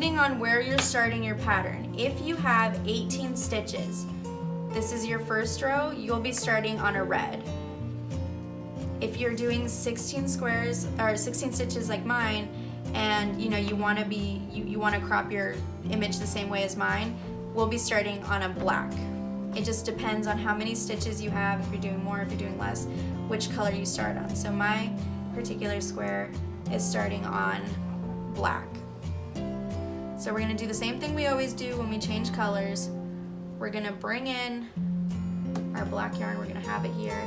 depending on where you're starting your pattern, if you have 18 stitches, this is your first row, you'll be starting on a red. If you're doing 16 squares or 16 stitches like mine, and you want to crop your image the same way as mine, we'll be starting on a black. It just depends on how many stitches you have, if you're doing more, if you're doing less, which color you start on. So my particular square is starting on black. So we're going to do the same thing we always do when we change colors. We're going to bring in our black yarn, we're going to have it here,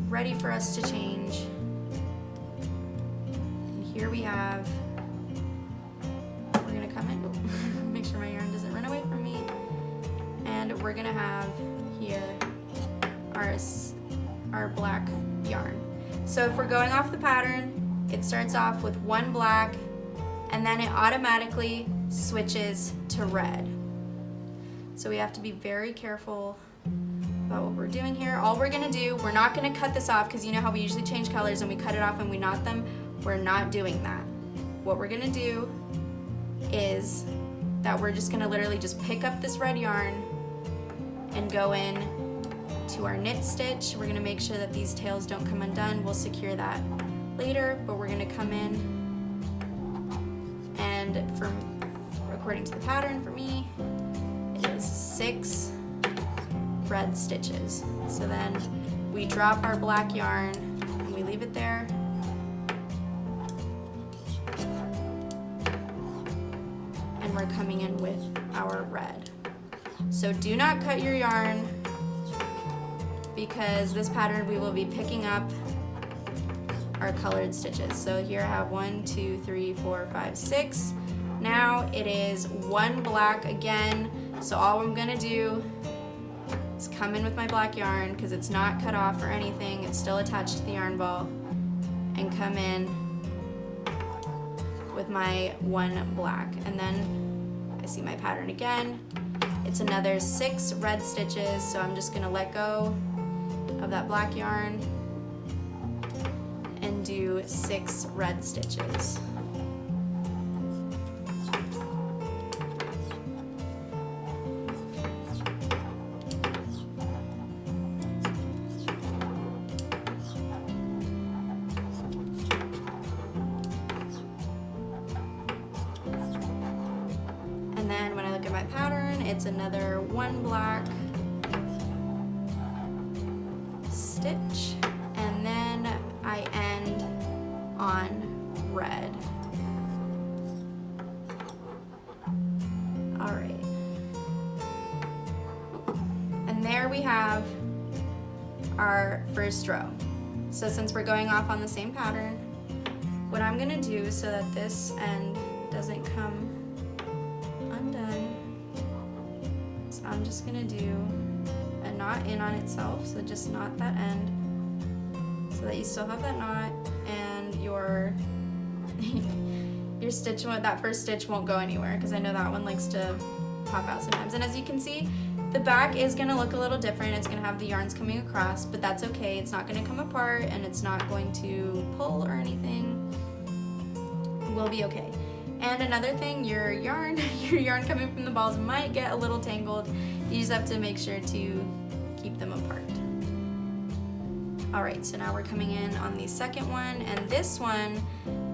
ready for us to change. And here we have, we're going to come in, make sure my yarn doesn't run away from me, and we're going to have here our black yarn. So if we're going off the pattern, it starts off with one black, and then it automatically switches to red. So we have to be very careful about what we're doing here. All we're gonna do, we're not gonna cut this off, because you know how we usually change colors and we cut it off and we knot them? We're not doing that. What we're gonna do is that we're just gonna literally just pick up this red yarn and go in to our knit stitch. We're gonna make sure that these tails don't come undone. We'll secure that later, but we're gonna come in, and according to the pattern for me, it is 6 red stitches. So then we drop our black yarn and we leave it there. And we're coming in with our red. So do not cut your yarn, because this pattern we will be picking up our colored stitches. So here I have 1, 2, 3, 4, 5, 6. Now it is one black again. So all I'm gonna do is come in with my black yarn, because it's not cut off or anything, it's still attached to the yarn ball, and come in with my one black. And then I see my pattern again. It's another 6 red stitches, so I'm just gonna let go of that black yarn and do 6 red stitches. And then when I look at my pattern, it's another one black stitch, and then I end on red. All right. And there we have our first row. So since we're going off on the same pattern, what I'm gonna do so that this end doesn't come undone is I'm just gonna do a knot in on itself, so just knot that end so that you still have that knot, and your stitch that first stitch won't go anywhere, because I know that one likes to pop out sometimes. And as you can see, the back is gonna look a little different. It's gonna have the yarns coming across, but that's okay. It's not gonna come apart, and it's not going to pull or anything. We'll be okay. And another thing, your yarn coming from the balls might get a little tangled. You just have to make sure to keep them apart. All right, so now we're coming in on the second one, and this one,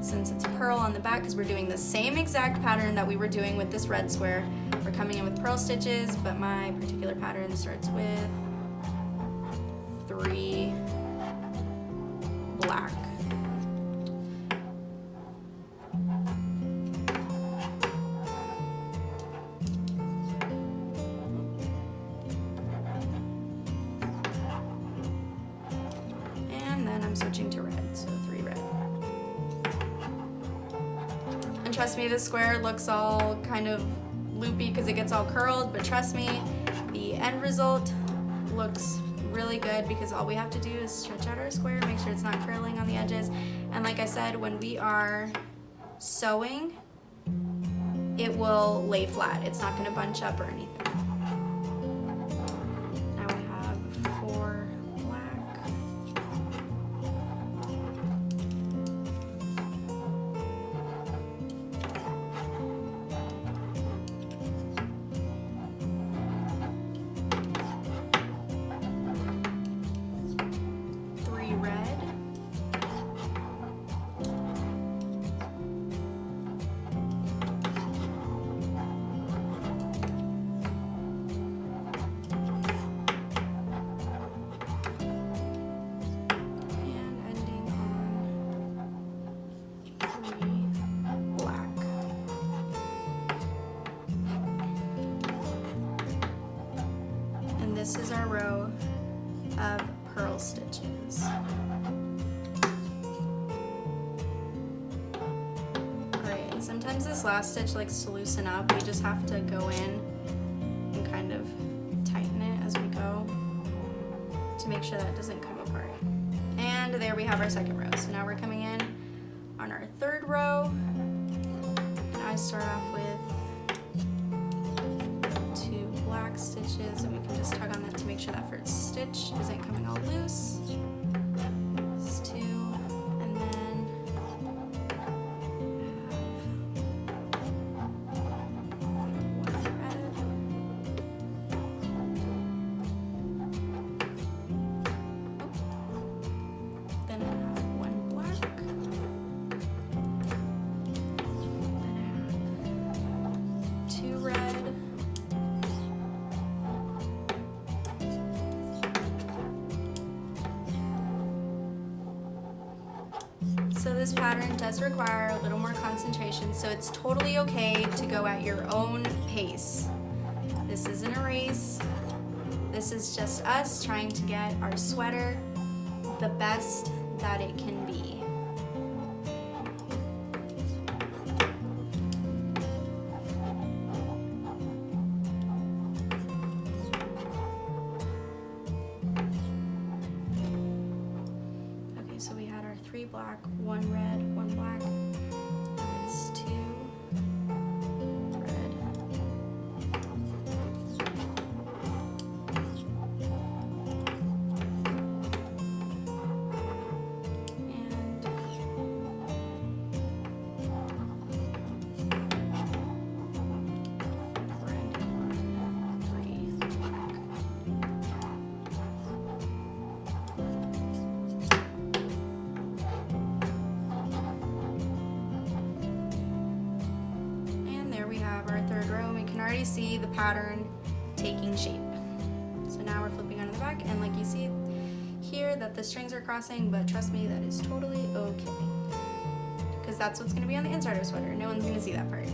since it's purl on the back, because we're doing the same exact pattern that we were doing with this red square, we're coming in with purl stitches, but my particular pattern starts with 3 black. Switching to red, so 3 red. And trust me, this square looks all kind of loopy because it gets all curled, but trust me, the end result looks really good, because all we have to do is stretch out our square, make sure it's not curling on the edges. And like I said, when we are sewing, it will lay flat. It's not going to bunch up or anything. Now we have 4 black. this is our row of purl stitches. Alright, and sometimes this last stitch likes to loosen up. We just have to go in and kind of tighten it as we go to make sure that doesn't come apart. And there we have our second row. So now we're coming in on our third row. And I start off with 2 black stitches, and we can just tug on that to make sure that first stitch isn't coming all loose. Just 2, and then so this pattern does require a little more concentration, so it's totally okay to go at your own pace. This isn't a race. This is just us trying to get our sweater the best that it can be. So we had our 3 black, 1 red, 1 black. It's 2 red. And red, 3 black. Our third row, and we can already see the pattern taking shape. So now we're flipping onto the back, and like you see here that the strings are crossing, but trust me, that is totally okay, because that's what's going to be on the inside of a sweater. No one's going to see that part.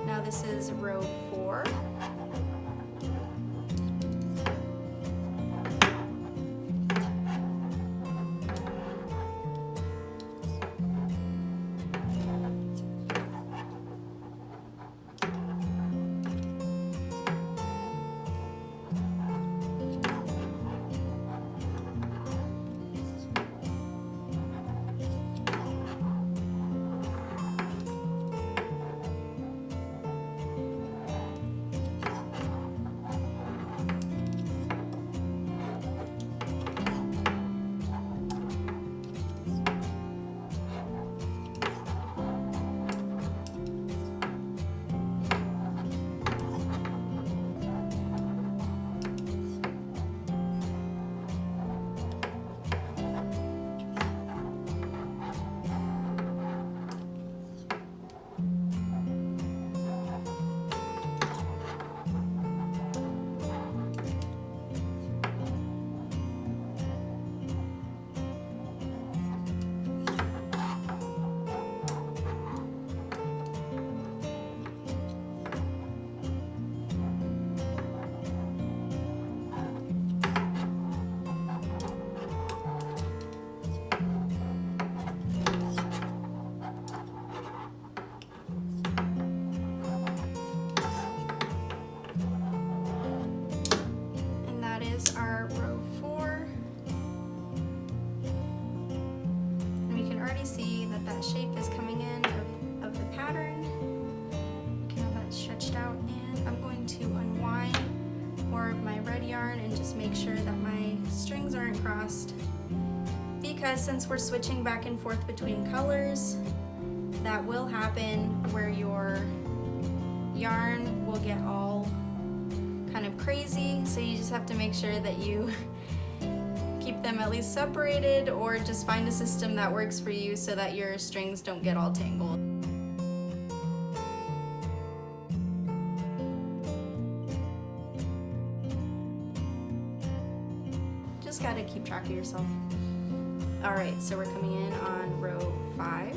Now this is row 4. Our row 4, and we can already see that that shape is coming in of the pattern. We can have that stretched out, and I'm going to unwind more of my red yarn and just make sure that my strings aren't crossed, because since we're switching back and forth between colors, that will happen where your yarn will get all kind of crazy, so you just have to make sure that you keep them at least separated, or just find a system that works for you so that your strings don't get all tangled. Just gotta keep track of yourself. Alright, so we're coming in on row 5.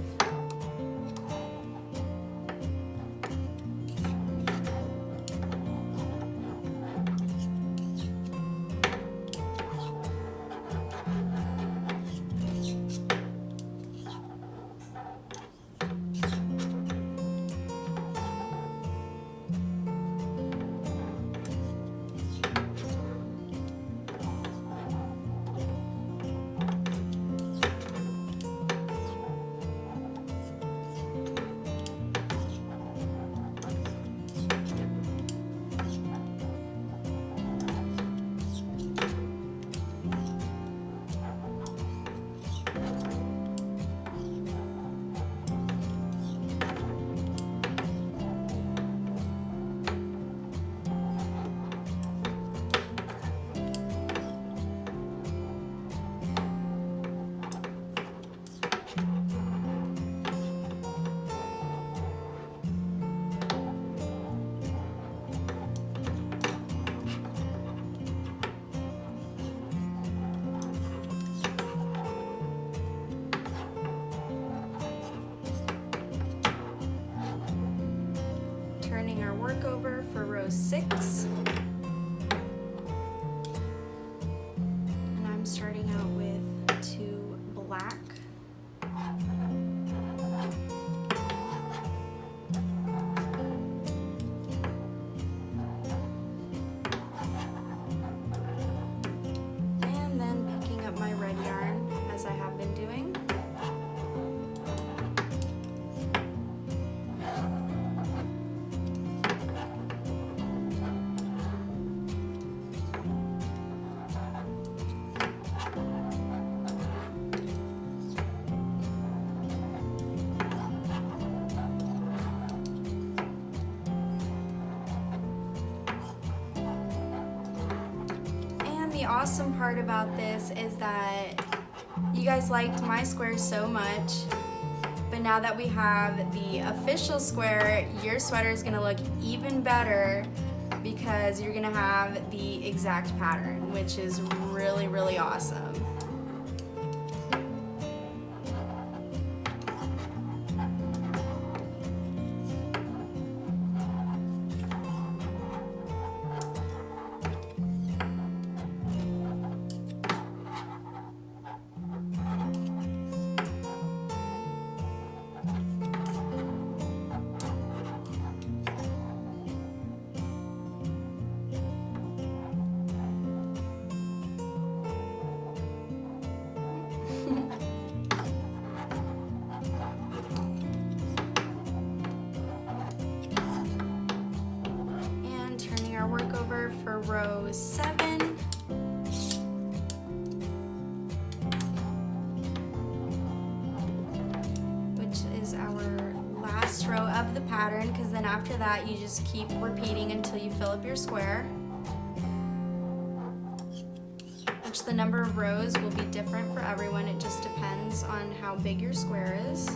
turning our work over for row 6. And I'm starting out with 2 black. And then picking up my red yarn as I have been doing. The awesome part about this is that you guys liked my square so much, but now that we have the official square, your sweater is gonna look even better because you're gonna have the exact pattern, which is really, really awesome. Work over for row 7. Which is our last row of the pattern, because then after that you just keep repeating until you fill up your square. Which the number of rows will be different for everyone, it just depends on how big your square is.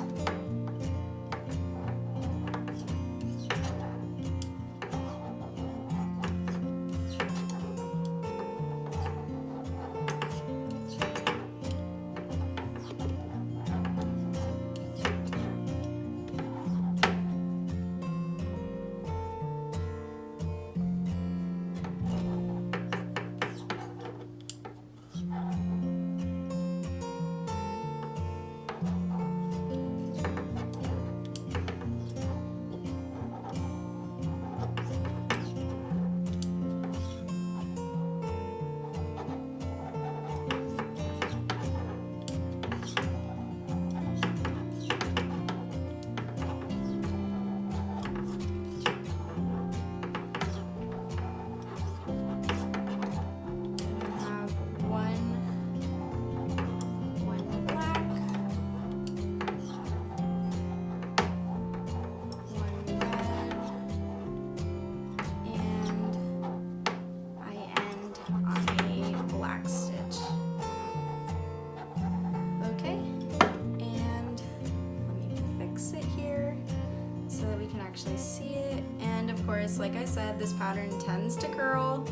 Like I said, this pattern tends to curl,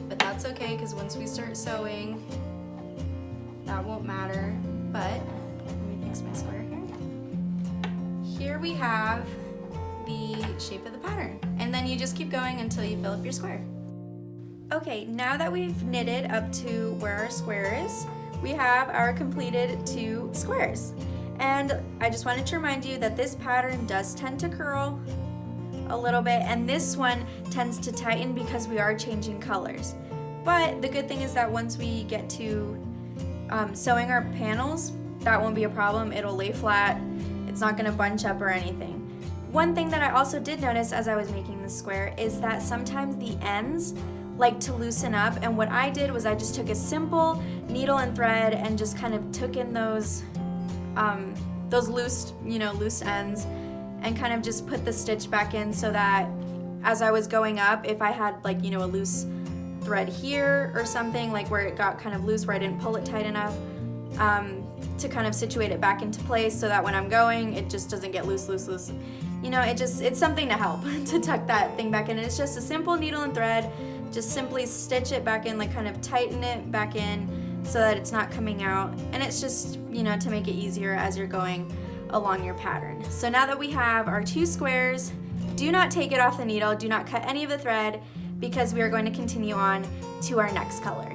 but that's okay because once we start sewing, that won't matter. But let me fix my square here. Here we have the shape of the pattern, and then you just keep going until you fill up your square. Okay, now that we've knitted up to where our square is, we have our completed 2 squares. And I just wanted to remind you that this pattern does tend to curl a little bit, and this one tends to tighten because we are changing colors. But the good thing is that once we get to sewing our panels, that won't be a problem. It'll lay flat, it's not going to bunch up or anything. One thing that I also did notice as I was making this square is that sometimes the ends like to loosen up, and what I did was I just took a simple needle and thread and just kind of took in those loose ends and kind of just put the stitch back in, so that as I was going up, if I had like, a loose thread here or something, like where it got kind of loose, where I didn't pull it tight enough, to kind of situate it back into place so that when I'm going, it just doesn't get loose. It's something to help to tuck that thing back in. And it's just a simple needle and thread, just simply stitch it back in, like kind of tighten it back in so that it's not coming out. And it's just, to make it easier as you're going along your pattern. So now that we have our 2 squares Do not take it off the needle, do not cut any of the thread because we are going to continue on to our next color.